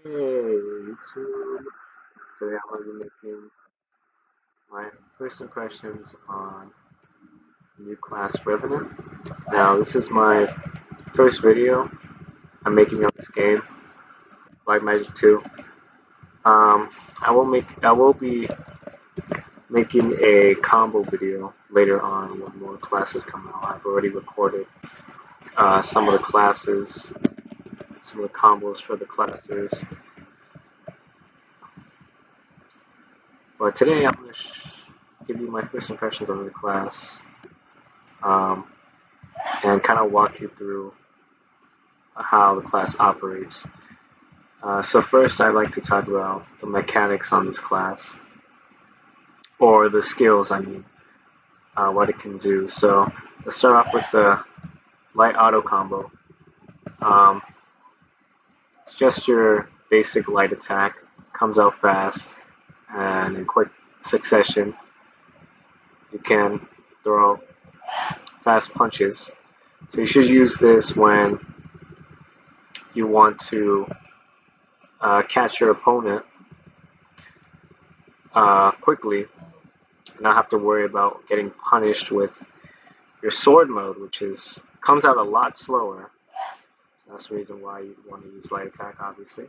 Hey YouTube, today I'm going to be making my first impressions on new class Revenant. Now this is my first video I'm making on this game, Black Magic 2. I will be making a combo video later on when more classes come out. I've already recorded some of the classes, some of the combos for the classes. But today I'm going to give you my first impressions on the class. Um, and kind of walk you through how the class operates. So first I'd like to talk about the mechanics on this class, or the skills I mean, what it can do. So let's start off with the light auto combo. Um, it's just your basic light attack, comes out fast, and in quick succession you can throw fast punches. So you should use this when you want to catch your opponent quickly, not have to worry about getting punished with your sword mode, which is comes out a lot slower. So that's the reason why you want to use light attack, obviously.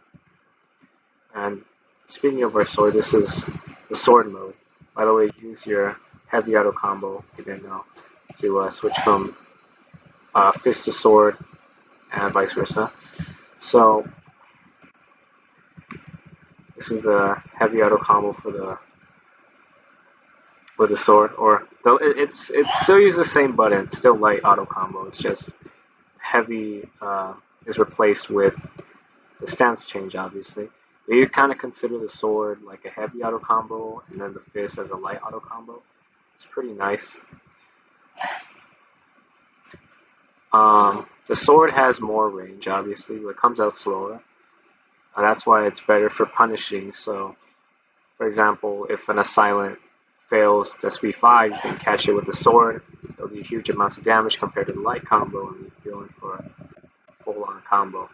And speaking of our sword, this is the sword mode. By the way, use your heavy auto combo, if you didn't know, to switch from fist to sword and vice versa. So this is the heavy auto combo for the sword, or though it still uses the same button. It's still light auto combo. It's just heavy is replaced with the stance change, obviously. But you kind of consider the sword like a heavy auto combo, and then the fist as a light auto combo. It's pretty nice. The sword has more range, obviously, but it comes out slower. That's why it's better for punishing. So, for example, if an assailant fails to SP5, you can catch it with the sword. It'll do huge amounts of damage compared to the light combo, and you're going for a full-on combo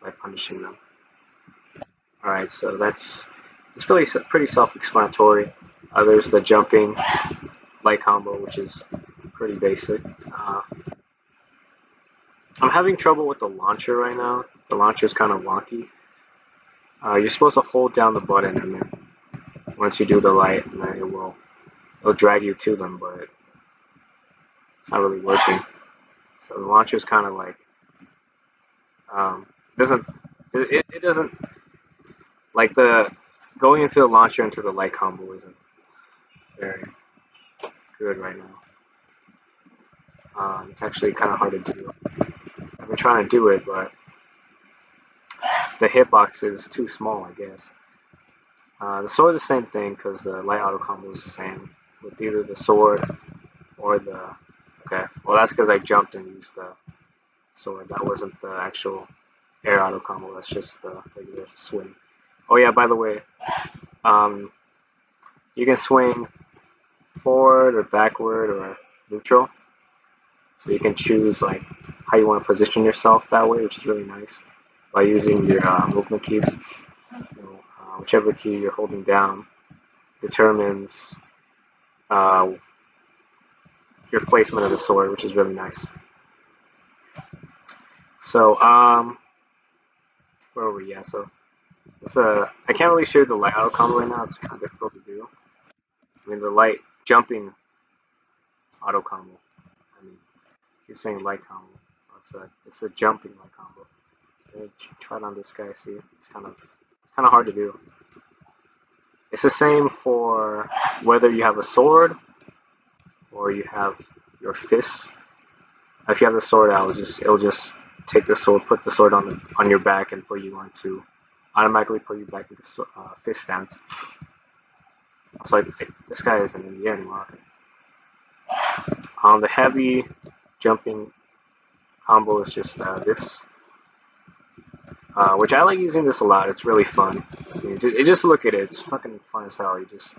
by punishing them. Alright, so it's really pretty self-explanatory. There's the jumping light combo, which is pretty basic. I'm having trouble with the launcher right now. The launcher is kind of wonky. You're supposed to hold down the button, and then once you do the light, and then it'll drag you to them, but it's not really working. So the launcher is kind of like doesn't it doesn't like the going into the launcher into the light combo isn't very good right now. It's actually kind of hard to do. I've been trying to do it, but the hitbox is too small, I guess. The sword is the same thing because the light auto combo is the same with either the sword or the. Okay, well that's because I jumped and used the sword. That wasn't the actual air auto combo. That's just the regular swing. Oh yeah, by the way, um, you can swing forward or backward or neutral. So you can choose like how you want to position yourself that way, which is really nice by using your movement keys. Whichever key you're holding down determines uh, your placement of the sword, which is really nice. So, where were we? Yeah, so I can't really show you the light auto combo right now. It's kind of difficult to do. I mean, the light jumping auto combo. I mean, you're saying light combo. It's a jumping light combo. Try it on this guy. See, it's kind of hard to do. It's the same for whether you have a sword or you have your fist. If you have the sword out, it'll just take the sword, put the sword on your back, and put you onto automatically put you back into fist stance. So this guy isn't in the air anymore. The heavy jumping combo is just this, which I like using this a lot. It's really fun. You just look at it. It's fucking fun as hell. You just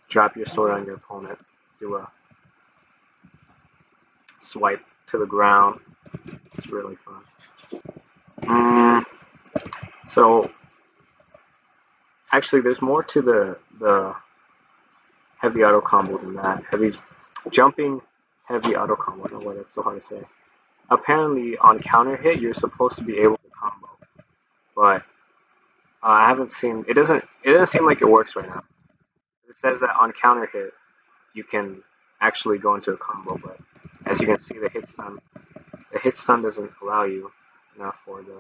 drop your sword on your opponent, do a swipe to the ground. It's really fun. So actually, there's more to the heavy auto combo than that. Heavy jumping, heavy auto combo. No way, that's so hard to say. Apparently, on counter hit, you're supposed to be able to combo, but I haven't seen. It doesn't seem like it works right now. It says that on counter hit, you can actually go into a combo, but as you can see, the hit stun doesn't allow you enough for the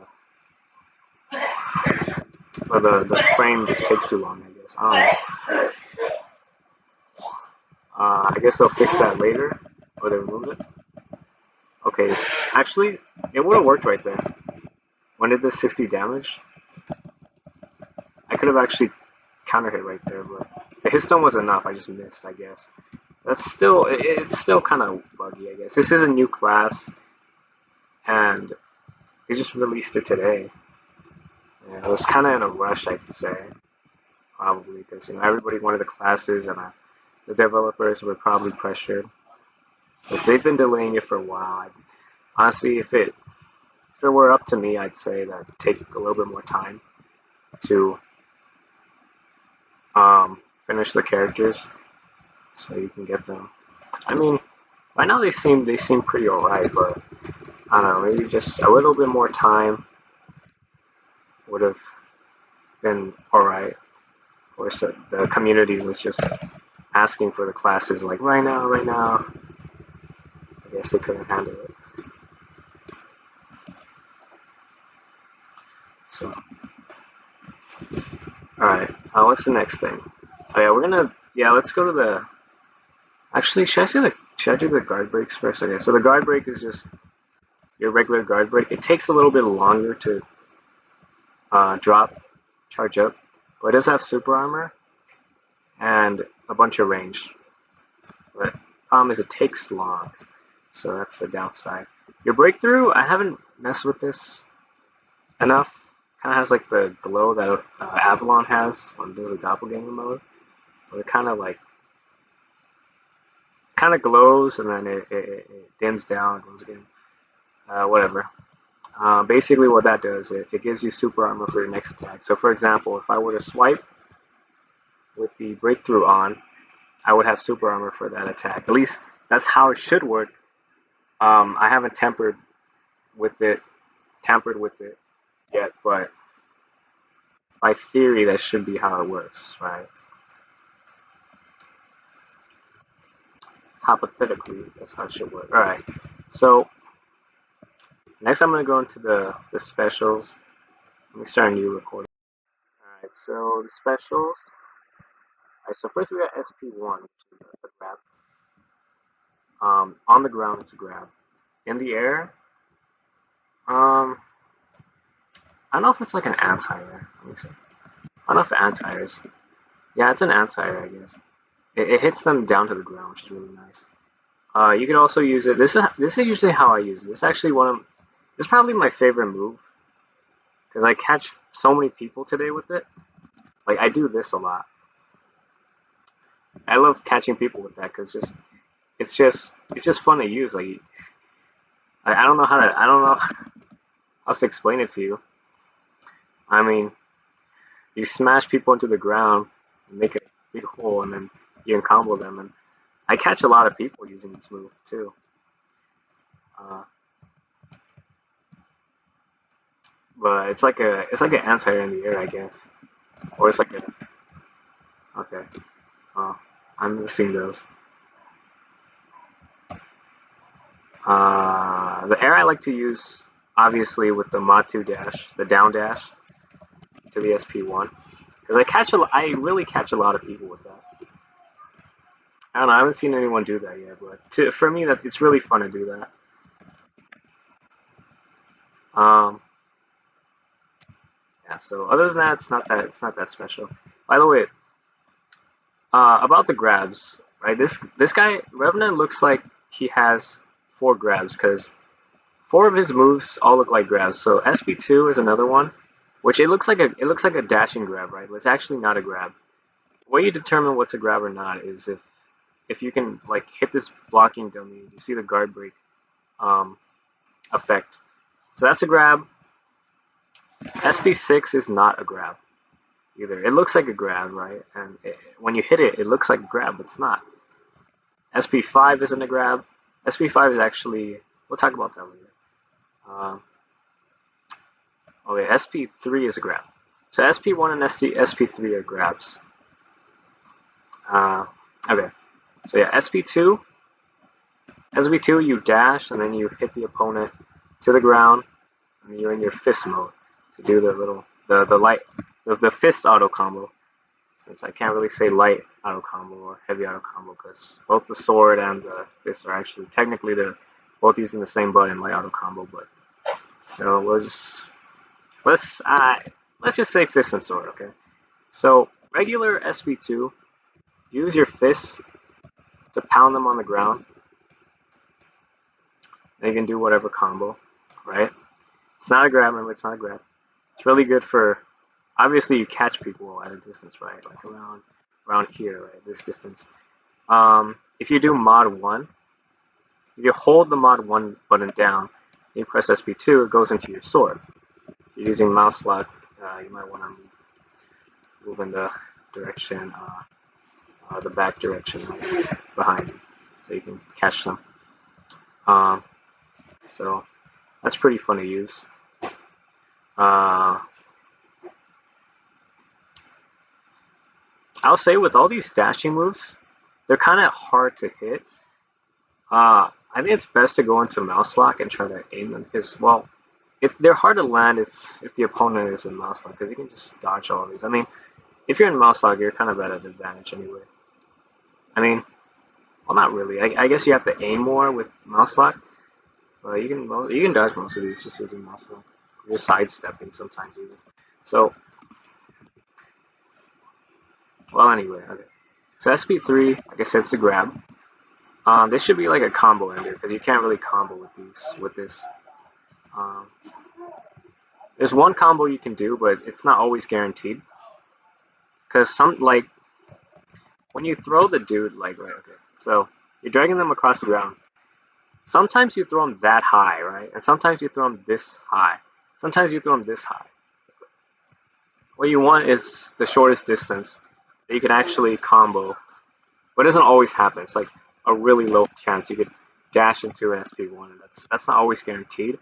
frame just takes too long. I guess. I don't know. I guess they'll fix that later, or they remove it. Okay, actually, it would have worked right there. When did this 60 damage? I could have actually counter hit right there, but the hit stone was enough. I just missed, I guess. It's still kind of buggy, I guess. This is a new class, and they just released it today. Yeah, it was kind of in a rush, I could say, probably, because everybody wanted the classes, and the developers were probably pressured. Because they've been delaying it for a while. Honestly, if it were up to me, I'd say that it'd take a little bit more time to finish the characters, so you can get them. I mean, right now they seem pretty alright, but I don't know, maybe just a little bit more time would have been alright. Of course, the community was just asking for the classes like right now, right now. I guess they couldn't handle it. So, alright, what's the next thing? Oh yeah, let's go to the. Actually, should I do the guard breaks first? Okay, so the guard break is just your regular guard break. It takes a little bit longer to charge up, but it does have super armor and a bunch of range. But the problem is it takes long, so that's the downside. Your breakthrough, I haven't messed with this enough. Kind of has like the glow that Avalon has when it does a doppelganger mode, but it kind of glows and then it dims down and goes again. Whatever. Basically, what that does, it gives you super armor for your next attack. So, for example, if I were to swipe with the breakthrough on, I would have super armor for that attack. At least that's how it should work. I haven't with it, tampered with it yet, but by theory, that should be how it works, right? Hypothetically, that's how it should work. All right. So next, I'm gonna go into the specials. Let me start a new recording. All right. So the specials. All right. So first we got SP1, which is a grab. On the ground, it's a grab. In the air, um, I don't know if it's like an anti-air. Let me see. I don't know if anti-air is. Yeah, it's an anti-air, I guess. It hits them down to the ground, which is really nice. You can also use it. This is usually how I use it. This is actually This is probably my favorite move because I catch so many people today with it. Like I do this a lot. I love catching people with that because it's just fun to use. Like I don't know I don't know how to explain it to you. I mean, you smash people into the ground, make a big hole, and then you can combo them. And I catch a lot of people using this move too. Uh, but it's like an anti-air in the air, I guess, or it's like a okay. Oh, I'm missing those. The air I like to use, obviously, with the Matu dash, the down dash to the SP1, because I really catch a lot of people with that. I don't know, I haven't seen anyone do that yet, but for me, that it's really fun to do that. Um, yeah. So other than that, it's not that special. By the way, about the grabs, right? This guy Revenant looks like he has 4 grabs because 4 of his moves all look like grabs. So SP2 is another one, which it looks like a dashing grab, right? But it's actually not a grab. The way you determine what's a grab or not is if you can like hit this blocking dummy, you see the guard break effect. So that's a grab. SP6 is not a grab either. It looks like a grab, right? And when you hit it, it looks like a grab, but it's not. SP5 isn't a grab. SP5 is actually, we'll talk about that later. Okay, SP3 is a grab. So SP1 and SP3 are grabs. Okay, so yeah, SP2 you dash and then you hit the opponent to the ground, and you're in your fist mode to do the fist auto combo. Since I can't really say light auto combo or heavy auto combo because both the sword and the fist are actually technically both using the same button, light auto combo. But so let's just say fist and sword, okay? So regular SP2, use your fists to pound them on the ground. They can do whatever combo, right? It's not a grab, remember, it's not a grab. It's really good for, obviously you catch people at a distance, right? Like around here, right? This distance. If you do mod 1, if you hold the mod 1 button down, you press SP2, it goes into your sword. If you're using mouse lock, you might want to move in the direction, the back direction, right, behind you, so you can catch them. So that's pretty fun to use. I'll say with all these dashing moves, they're kind of hard to hit. I think it's best to go into mouse lock and try to aim them because, well, they're hard to land if the opponent is in mouse lock because you can just dodge all of these. I mean, if you're in mouse lock, you're kind of at an advantage anyway. I mean, well, not really. I guess you have to aim more with mouse lock, but you can dodge most of these just using mouse lock. You're sidestepping sometimes even. So, well, anyway, okay. So SP3, like I said, it's a grab. This should be like a combo ender because you can't really combo with this. There's one combo you can do, but it's not always guaranteed. Because when you throw the dude, right, okay, so you're dragging them across the ground. Sometimes you throw them that high, right? And sometimes you throw them this high. Sometimes you throw them this high. What you want is the shortest distance that you can actually combo, but it doesn't always happen. It's like a really low chance you could dash into an SP1, and that's not always guaranteed.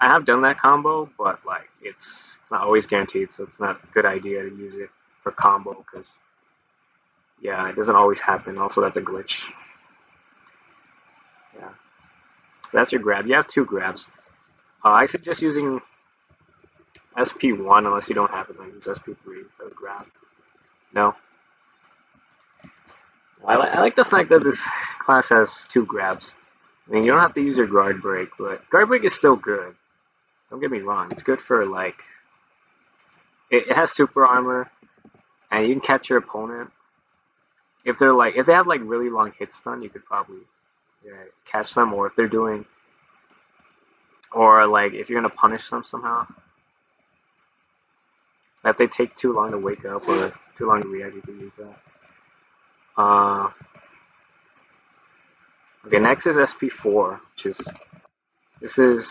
I have done that combo, but like it's not always guaranteed, so it's not a good idea to use it for combo because yeah, it doesn't always happen. Also, that's a glitch. Yeah, that's your grab. You have 2 grabs. I suggest using SP1 unless you don't have it. Like use SP3 for the grab. No, I like the fact that this class has 2 grabs. I mean, you don't have to use your guard break, but guard break is still good. Don't get me wrong, it's good for like it has super armor, and you can catch your opponent. If they have like really long hit stun, you could probably catch them, or if they're doing, or like if you're gonna punish them somehow, if they take too long to wake up or too long to react, you can use that. Okay, next is SP4, which is this is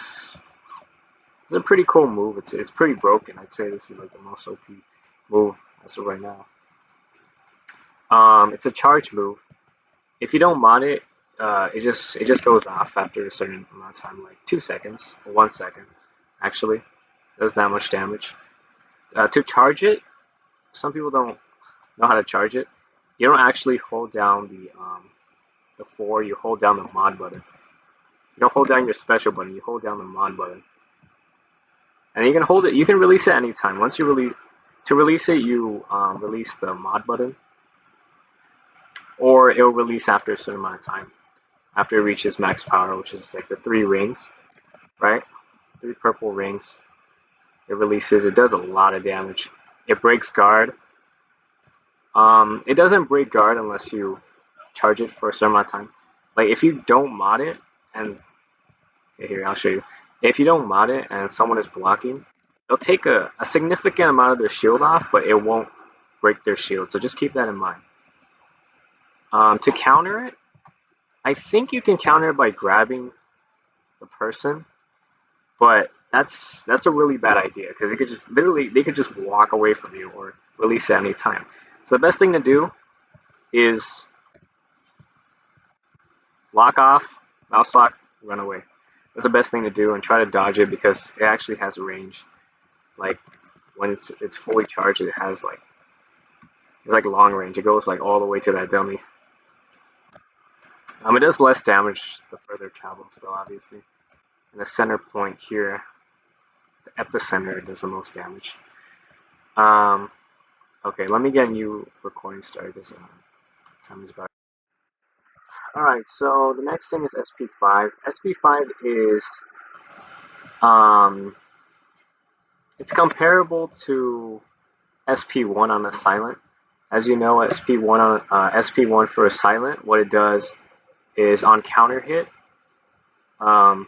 a pretty cool move. It's pretty broken. I'd say this is like the most OP move as of right now. It's a charge move. If you don't mod it, it just goes off after a certain amount of time, like 2 seconds or 1 second. Actually, does that much damage. To charge it, some people don't know how to charge it. You don't actually hold down the 4. You hold down the mod button. You don't hold down your special button. You hold down the mod button, and you can hold it. You can release it anytime. Once you release it, you release the mod button, or it'll release after a certain amount of time. After it reaches max power, which is like the 3 rings, right? 3 purple rings. It releases. It does a lot of damage. It breaks guard. It doesn't break guard unless you charge it for a certain amount of time. Like if you don't mod it, and here I'll show you. If you don't mod it and someone is blocking, they'll take a significant amount of their shield off, but it won't break their shield. So just keep that in mind. To counter it, I think you can counter it by grabbing the person, but that's a really bad idea because they could just literally they could just walk away from you or release at any time. So the best thing to do is lock off, mouse lock, run away. That's the best thing to do and try to dodge it because it actually has range. Like when it's fully charged, it has like it's like long range. It goes like all the way to that dummy. It does less damage the further it travels though, obviously. And the center point here, the epicenter, does the most damage. Um, okay, let me get a new recording started because time is about. All right, so the next thing is SP5. SP5 is um, it's comparable to SP1 on the silent. As you know, SP1 for a silent, what it does is on counter hit, um,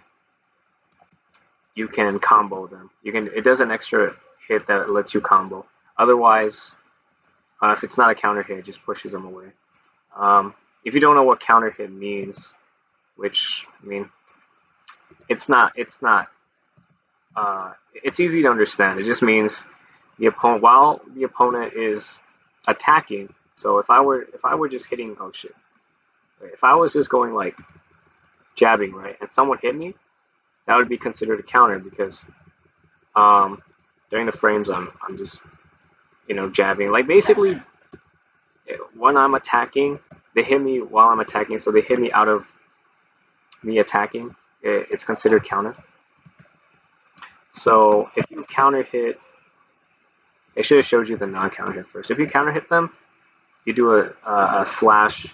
you can combo them. It does an extra hit that lets you combo. Otherwise, if it's not a counter hit, it just pushes them away. If you don't know what counter hit means, which I mean, it's easy to understand. It just means while the opponent is attacking. So if I were just hitting, oh shit, if I was just going like jabbing, right, and someone hit me, that would be considered a counter because during the frames I'm just jabbing. Like basically when I'm attacking, they hit me while I'm attacking, so they hit me out of me attacking. It's considered counter. So if you counter hit, it should have showed you the non-counter hit first. If you counter hit them, you do a slash.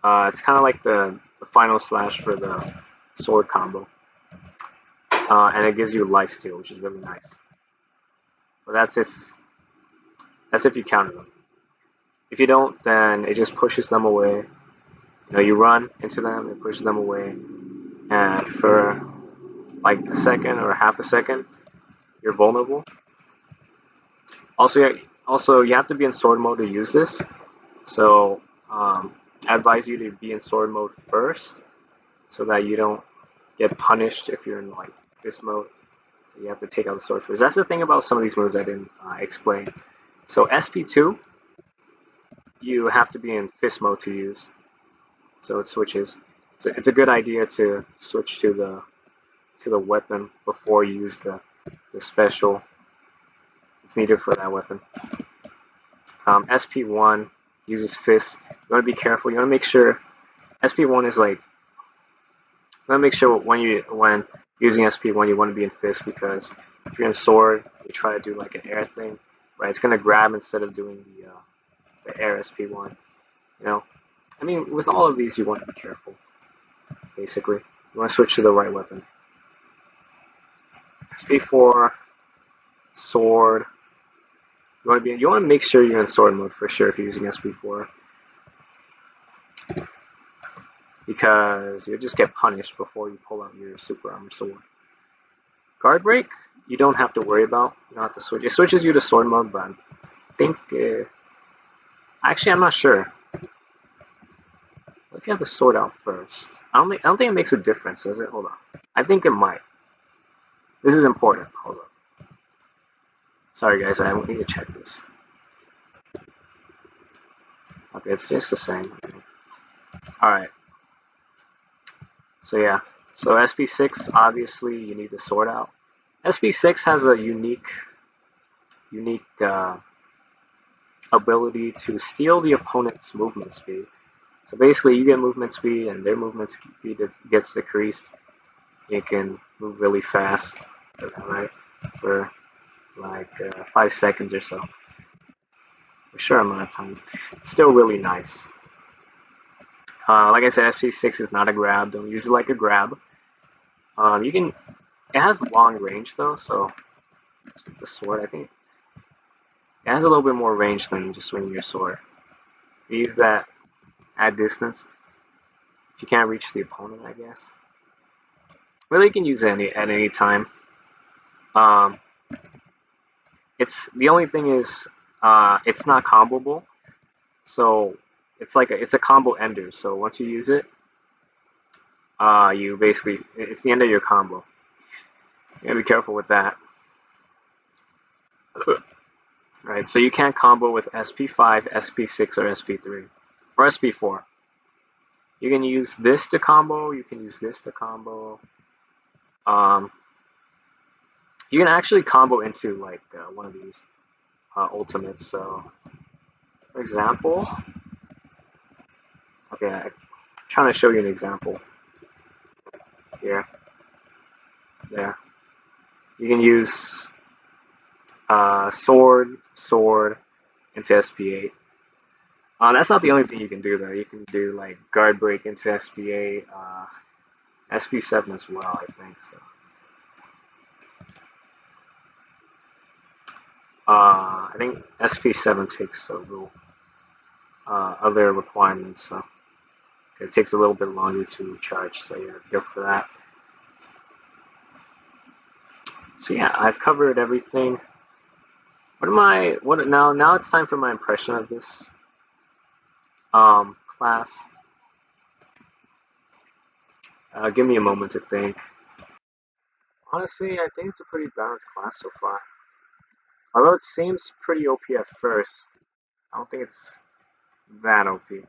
It's kind of like the final slash for the sword combo, and it gives you life steal, which is really nice. But that's if you counter them. If you don't, then it just pushes them away. You run into them, it pushes them away, and for like a second or half a second, you're vulnerable. Also, you have to be in sword mode to use this. So I advise you to be in sword mode first, so that you don't get punished if you're in like this mode. You have to take out the sword first. That's the thing about some of these moves I didn't explain. So SP2, you have to be in fist mode to use. So it switches. It's a good idea to switch to the weapon before you use the special. It's needed for that weapon. SP1 uses fist. You want to be careful. You want to make sure SP1 is like. You want to make sure when using SP1 you want to be in fist because if you're in sword, you try to do like an air thing, right? It's gonna grab instead of doing the air SP1. I mean, with all of these, you want to be careful. Basically, you want to switch to the right weapon. SP4, sword. You want to make sure you're in sword mode for sure if you're using SP4, because you'll just get punished before you pull out your super armor sword. Guard break, you don't have to worry about. You don't have to switch. It switches you to sword mode, but I think actually I'm not sure. What if you have the sword out first? I don't think it makes a difference, does it? Hold on. I think it might. This is important. Hold on. Sorry guys, I need to check this. Okay, it's just the same. Alright. So yeah. So SP6, obviously you need the sword out. SP6 has a unique ability to steal the opponent's movement speed. So basically you get movement speed and their movement speed gets decreased. You can move really fast, right? For like 5 seconds or so. For a short amount of time. It's still really nice. Like I said, SP6 is not a grab. Don't use it like a grab. It has long range though, so the sword, I think, it has a little bit more range than just swinging your sword. You use that at distance if you can't reach the opponent, I guess. Really, you can use it at any time. It's the only thing is it's not comboable, so it's a combo ender. So once you use it, it's the end of your combo. You gotta be careful with that. Right, so you can't combo with SP5, SP6, or SP3. Or SP4. You can use this to combo, you can use this to combo. You can actually combo into like one of these ultimates. So, for example, okay, I'm trying to show you an example here. There, you can use sword into SP8. That's not the only thing you can do though. You can do like guard break into SP8, SP7 as well, I think so. I think SP7 takes a little other requirements, so it takes a little bit longer to charge. So yeah, go for that. So yeah, I've covered everything. What now? Now it's time for my impression of this class. Give me a moment to think. Honestly, I think it's a pretty balanced class so far. Although it seems pretty OP at first, I don't think it's that OP. It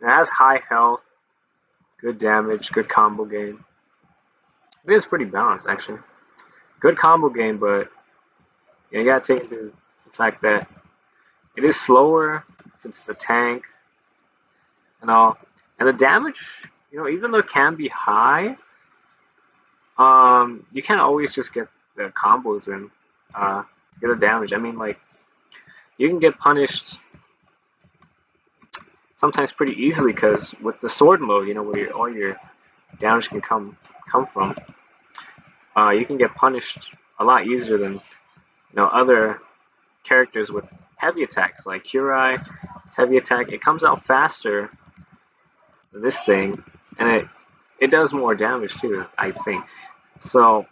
has high health, good damage, good combo game. I think it's pretty balanced actually. Good combo game, but you gotta take into the fact that it is slower since it's a tank and all. And the damage, even though it can be high, you can't always just get the combos in, get the damage. I mean, like, you can get punished sometimes pretty easily because with the sword mode, where all your damage can come from, you can get punished a lot easier than other characters with heavy attacks like Kurai. Heavy attack, it comes out faster than this thing, and it does more damage too, I think. So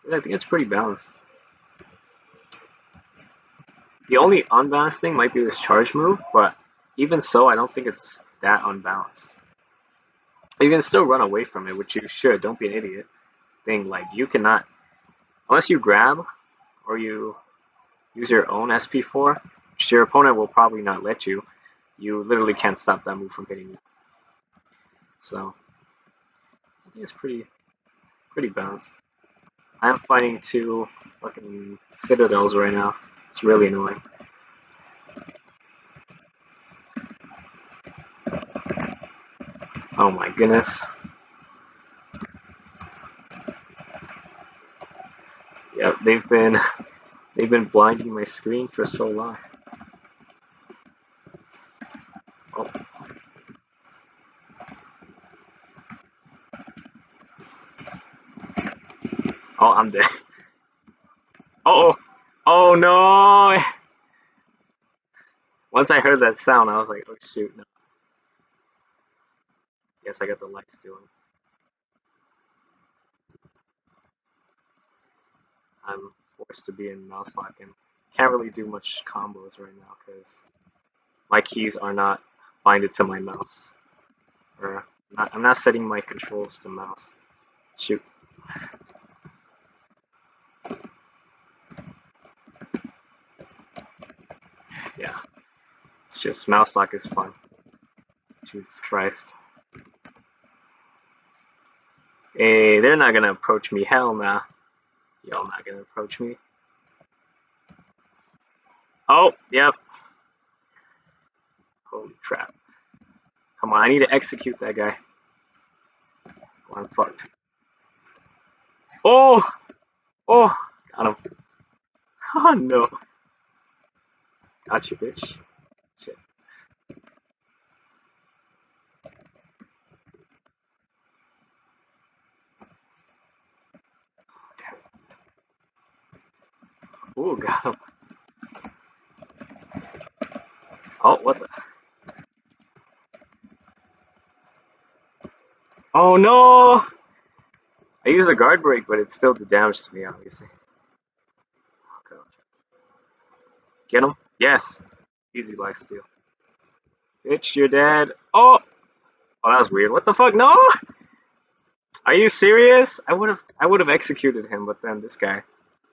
I think it's pretty balanced. The only unbalanced thing might be this charge move, but even so, I don't think it's that unbalanced. You can still run away from it, which you should. Don't be an idiot. Thing like you cannot, unless you grab or you use your own SP4, which your opponent will probably not let you. You literally can't stop that move from hitting you. So I think it's pretty balanced. I'm fighting two fucking citadels right now. It's really annoying. Oh my goodness. Yep, they've been blinding my screen for so long. Oh, oh I'm dead. Oh, oh no! Once I heard that sound, I was like, oh shoot, no. Guess I got the lights doing. I'm forced to be in mouse lock and can't really do much combos right now because my keys are not binded to my mouse. Or I'm not setting my controls to mouse. Shoot. Yeah. It's just mouse lock is fun. Jesus Christ. Hey, they're not gonna approach me. Hell nah. Y'all not gonna approach me. Oh, yep. Holy crap. Come on, I need to execute that guy. Oh, I'm fucked. Oh! Oh! Got him. Oh no. Gotcha, bitch. Shit. Ooh, got him. Oh, what the? Oh no! I used a guard break, but it still did damage to me, obviously. Oh, God. Get him? Yes. Easy lifesteal. Bitch, you're dead. Oh! Oh, that was weird. What the fuck? No! Are you serious? I would have executed him, but then this guy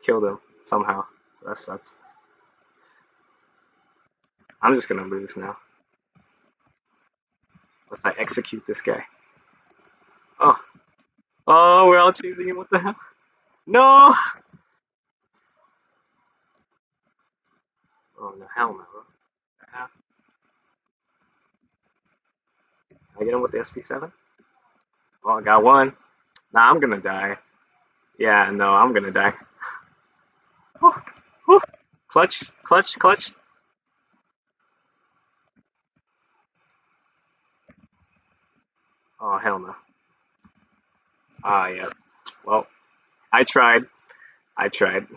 killed him somehow. That sucks. I'm just gonna lose now. Unless I execute this guy. Oh, oh, we're all chasing him. What the hell? No! Oh no, hell no. I get him with the SP7? Oh, I got one. Nah, I'm gonna die. Yeah, no, I'm gonna die. Oh, oh. Clutch, clutch, clutch. Oh, hell no. Ah, yeah. Well, I tried. I tried.